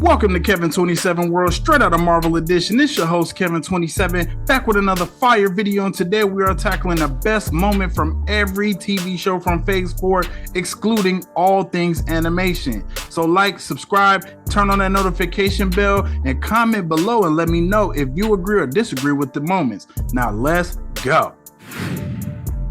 Welcome to Kevin27 World, straight out of Marvel Edition. It's your host, Kevin27, back with another fire video, and today we are tackling the best moment from every TV show from Phase 4, excluding all things animation. So like, subscribe, turn on that notification bell, and comment below and let me know if you agree or disagree with the moments. Now let's go.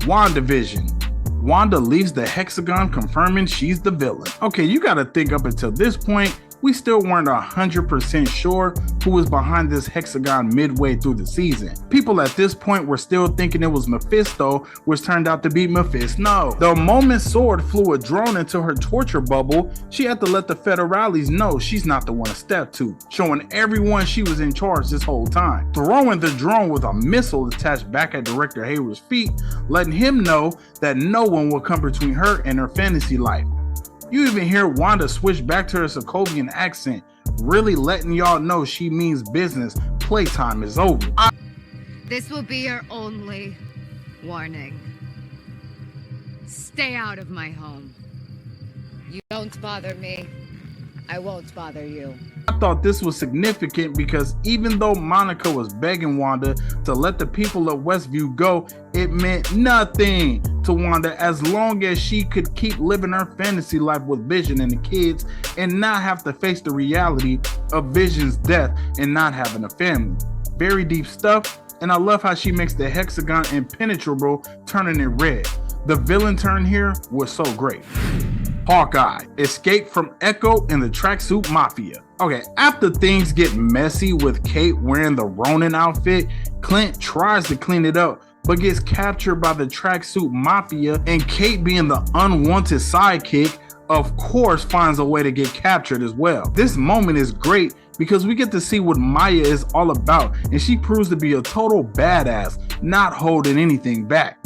WandaVision. Wanda leaves the Hexagon, confirming she's the villain. Okay, you gotta think up until this point, we still weren't 100% sure who was behind this Hexagon midway through the season. People at this point were still thinking it was Mephisto, which turned out to be Mephisto. The moment S.W.O.R.D. flew a drone into her torture bubble, she had to let the Federales know she's not the one to step to, showing everyone she was in charge this whole time. Throwing the drone with a missile attached back at Director Hayward's feet, letting him know that no one will come between her and her fantasy life. You even hear Wanda switch back to her Sokovian accent, really letting y'all know she means business. Playtime is over. This will be your only warning. Stay out of my home. You don't bother me, I won't bother you. I thought this was significant because even though Monica was begging Wanda to let the people of Westview go, it meant nothing to Wanda as long as she could keep living her fantasy life with Vision and the kids and not have to face the reality of Vision's death and not having a family. Very deep stuff, and I love how she makes the Hexagon impenetrable, turning it red. The villain turn here was so great. Hawkeye, escape from Echo and the Tracksuit Mafia. Okay, after things get messy with Kate wearing the Ronin outfit, Clint tries to clean it up, but gets captured by the Tracksuit Mafia, and Kate, being the unwanted sidekick, of course finds a way to get captured as well. This moment is great because we get to see what Maya is all about, and she proves to be a total badass, not holding anything back.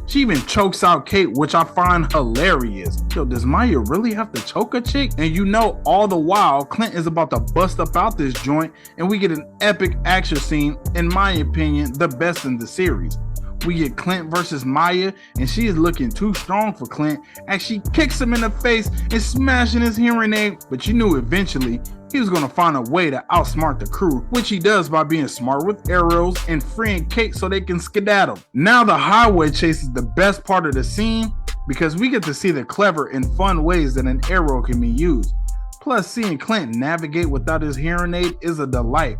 She even chokes out Kate, which I find hilarious. Yo, does Maya really have to choke a chick? And you know, all the while, Clint is about to bust up out this joint, and we get an epic action scene, in my opinion, the best in the series. We get Clint versus Maya, and she is looking too strong for Clint as she kicks him in the face and smashing his hearing aid, but you knew eventually he was going to find a way to outsmart the crew, which he does by being smart with arrows and freeing Kate so they can skedaddle. Now the highway chase is the best part of the scene because we get to see the clever and fun ways that an arrow can be used. Plus, seeing Clint navigate without his hearing aid is a delight.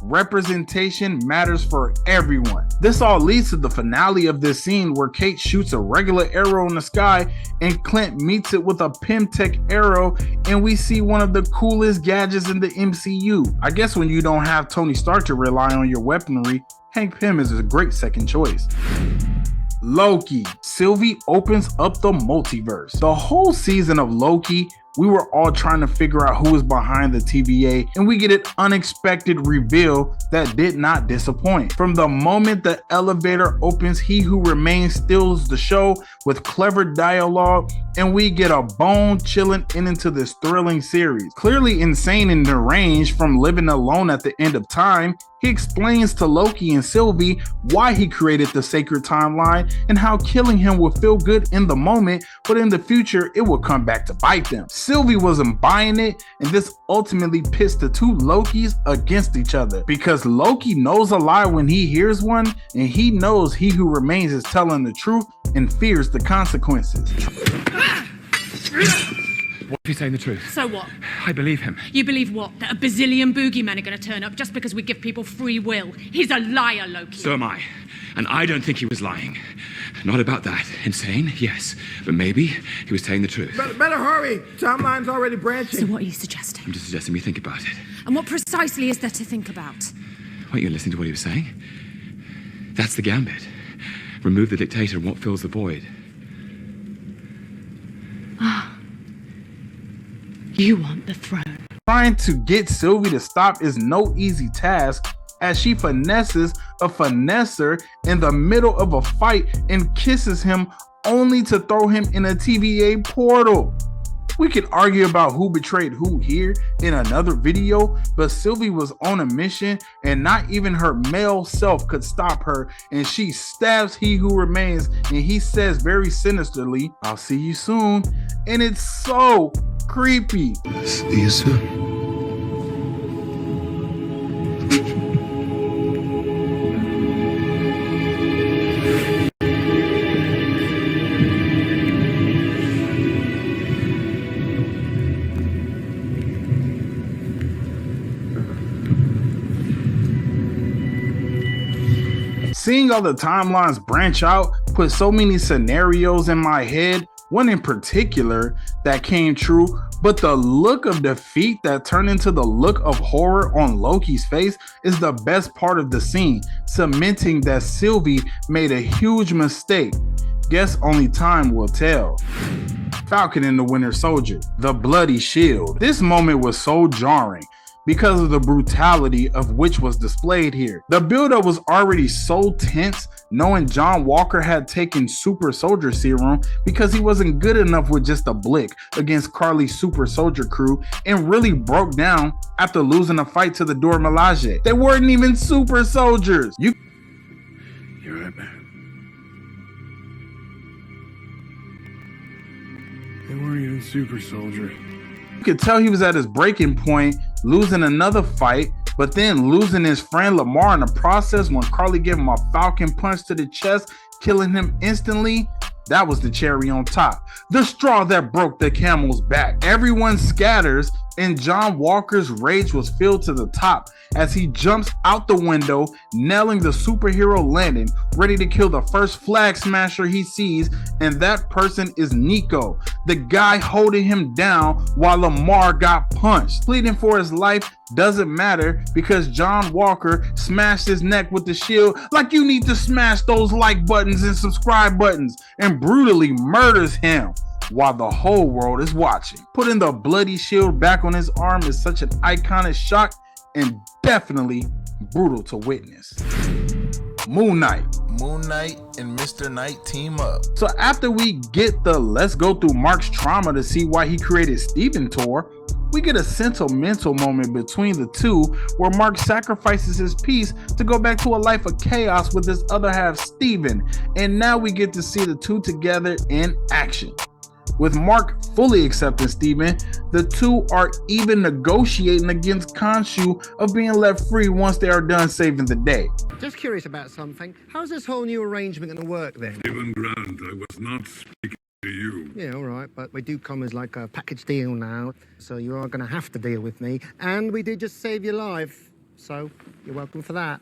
Representation matters for everyone. This all leads to the finale of this scene where Kate shoots a regular arrow in the sky and Clint meets it with a Pym-Tech arrow, and we see one of the coolest gadgets in the MCU. I guess when you don't have Tony Stark to rely on your weaponry, Hank Pym is a great second choice. Loki. Sylvie opens up the multiverse. The whole season of Loki, we were all trying to figure out who was behind the TVA, and we get an unexpected reveal that did not disappoint. From the moment the elevator opens, He Who Remains steals the show with clever dialogue, and we get a bone-chilling ending to this thrilling series. Clearly insane and deranged from living alone at the end of time, he explains to Loki and Sylvie why he created the sacred timeline and how killing him would feel good in the moment, but in the future it would come back to bite them. Sylvie wasn't buying it, and this ultimately pits the two Lokis against each other because Loki knows a lie when he hears one, and he knows He Who Remains is telling the truth and fears the consequences. What if he's saying the truth? So what? I believe him. You believe what? That a bazillion boogeymen are going to turn up just because we give people free will? He's a liar, Loki. So am I. And I don't think he was lying. Not about that. Insane? Yes. But maybe he was telling the truth. Better hurry. Timeline's already branching. So what are you suggesting? I'm just suggesting we think about it. And what precisely is there to think about? Weren't you listening to what he was saying? That's the gambit. Remove the dictator and what fills the void. You want the throne. Trying to get Sylvie to stop is no easy task as she finesses a finesser in the middle of a fight and kisses him only to throw him in a TVA portal. We could argue about who betrayed who here in another video, but Sylvie was on a mission and not even her male self could stop her, and she stabs He Who Remains, and he says very sinisterly, "I'll see you soon," and it's so creepy. See you soon. Seeing all the timelines branch out put so many scenarios in my head, one in particular that came true, but the look of defeat that turned into the look of horror on Loki's face is the best part of the scene, cementing that Sylvie made a huge mistake. Guess only time will tell. Falcon and the Winter Soldier, the bloody shield. This moment was so jarring because of the brutality of which was displayed here. The buildup was already so tense, knowing John Walker had taken super soldier serum because he wasn't good enough with just a blick against Carly's super soldier crew, and really broke down after losing a fight to the Dora Milaje. They weren't even super soldiers. You're right, man. They weren't even super soldier. You could tell he was at his breaking point, losing another fight, but then losing his friend Lamar in the process when Carly gave him a Falcon punch to the chest, killing him instantly. That was the cherry on top. The straw that broke the camel's back. Everyone scatters, and John Walker's rage was filled to the top as he jumps out the window, nailing the superhero landing, ready to kill the first flag smasher he sees, and that person is Nico, the guy holding him down while Lamar got punched. Pleading for his life doesn't matter because John Walker smashed his neck with the shield like you need to smash those like buttons and subscribe buttons, and brutally murders him while the whole world is watching. Putting the bloody shield back on his arm is such an iconic shock and definitely brutal to witness. Moon Knight. Moon Knight and Mr. Knight team up. So after we get the let's go through Mark's trauma to see why he created Steven tour, we get a sentimental moment between the two where Mark sacrifices his peace to go back to a life of chaos with his other half, Steven. And now we get to see the two together in action. With Mark fully accepting Steven, the two are even negotiating against Khonshu of being left free once they are done saving the day. Just curious about something. How's this whole new arrangement going to work then? Stephen Grant, I was not speaking to you. Yeah, all right, but we do come as like a package deal now, so you are going to have to deal with me. And we did just save your life, so you're welcome for that.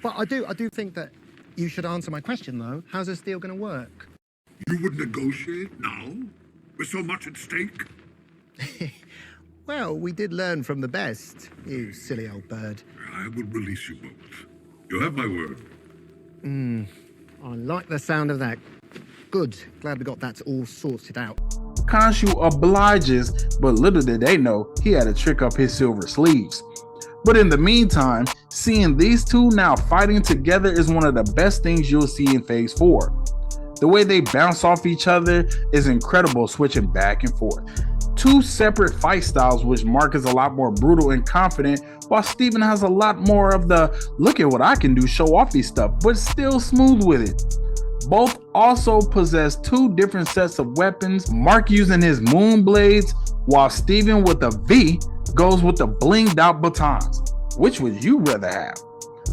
But I do think that you should answer my question, though. How's this deal going to work? You would negotiate now? With so much at stake? Well, we did learn from the best, you silly old bird. I will release you both. You have my word. I like the sound of that. Good. Glad we got that all sorted out. Khonshu obliges, but little did they know he had a trick up his silver sleeves. But in the meantime, seeing these two now fighting together is one of the best things you'll see in Phase 4. The way they bounce off each other is incredible, switching back and forth. Two separate fight styles, which Mark is a lot more brutal and confident, while Steven has a lot more of the look at what I can do, show offy stuff, but still smooth with it. Both also possess two different sets of weapons, Mark using his moon blades, while Steven with a V goes with the blinged out batons. Which would you rather have?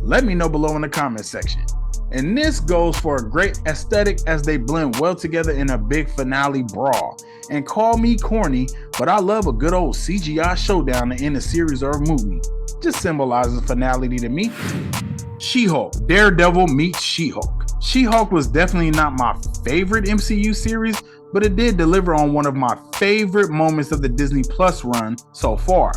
Let me know below in the comment section. And this goes for a great aesthetic as they blend well together in a big finale brawl. And call me corny, but I love a good old CGI showdown to end a series or a movie. Just symbolizes finality to me. She-Hulk, Daredevil meets She-Hulk. She-Hulk was definitely not my favorite MCU series, but it did deliver on one of my favorite moments of the Disney Plus run so far.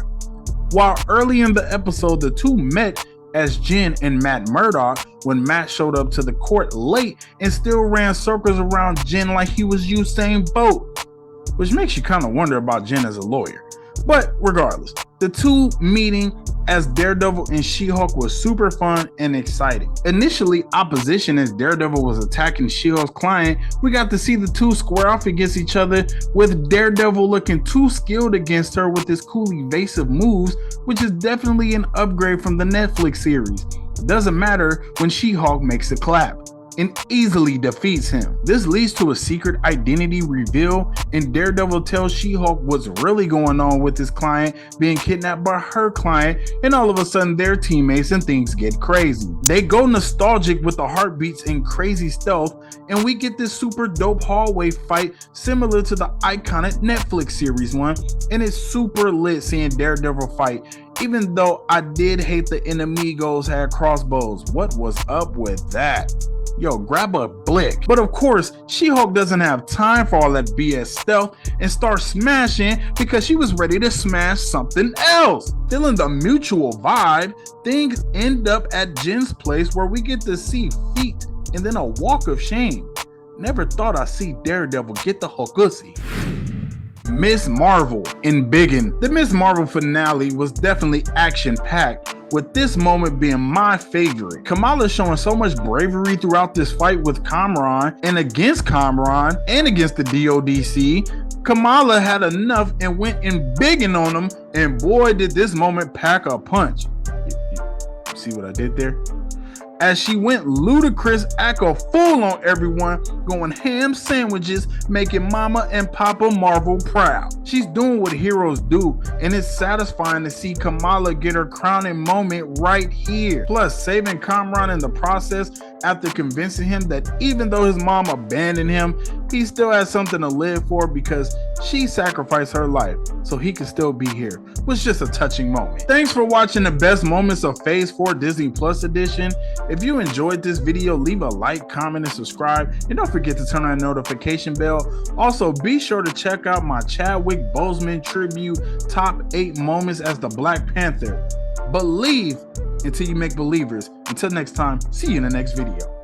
While early in the episode, the two met as Jen and Matt Murdock when Matt showed up to the court late and still ran circles around Jen like he was Usain Bolt, which makes you kind of wonder about Jen as a lawyer. But regardless, the two meeting as Daredevil and She-Hulk was super fun and exciting. Initially, opposition as Daredevil was attacking She-Hulk's client, we got to see the two square off against each other, with Daredevil looking too skilled against her with his cool evasive moves, which is definitely an upgrade from the Netflix series. Doesn't matter when She-Hulk makes a clap and easily defeats him. This leads to a secret identity reveal, and Daredevil tells She-Hulk what's really going on with his client being kidnapped by her client, and all of a sudden they're teammates and things get crazy. They go nostalgic with the heartbeats and crazy stealth, and we get this super dope hallway fight similar to the iconic Netflix series one, and it's super lit seeing Daredevil fight even though I did hate the enemigos had crossbows. What was up with that? Yo, grab a blick. But of course, She-Hulk doesn't have time for all that BS stealth and starts smashing because she was ready to smash something else. Feeling the mutual vibe, things end up at Jen's place where we get to see feet and then a walk of shame. Never thought I'd see Daredevil get the Hulkussy. Ms. Marvel in Biggin. The Ms. Marvel finale was definitely action-packed, with this moment being my favorite. Kamala showing so much bravery throughout this fight with Kamran and against Kamran and against the DODC. Kamala had enough and went in biggin on him, and boy did this moment pack a punch. You see what I did there? As she went ludicrous, act a fool on everyone, going ham sandwiches, making Mama and Papa Marvel proud. She's doing what heroes do, and it's satisfying to see Kamala get her crowning moment right here. Plus, saving Kamran in the process after convincing him that even though his mom abandoned him, he still has something to live for because she sacrificed her life so he could still be here. Was just a touching moment. Thanks for watching the best moments of Phase 4 Disney Plus edition. If you enjoyed this video, leave a like, comment, and subscribe, and don't forget to turn on the notification bell. Also, be sure to check out my Chadwick Boseman tribute top 8 moments as the Black Panther. Believe until you make believers. Until next time, see you in the next video.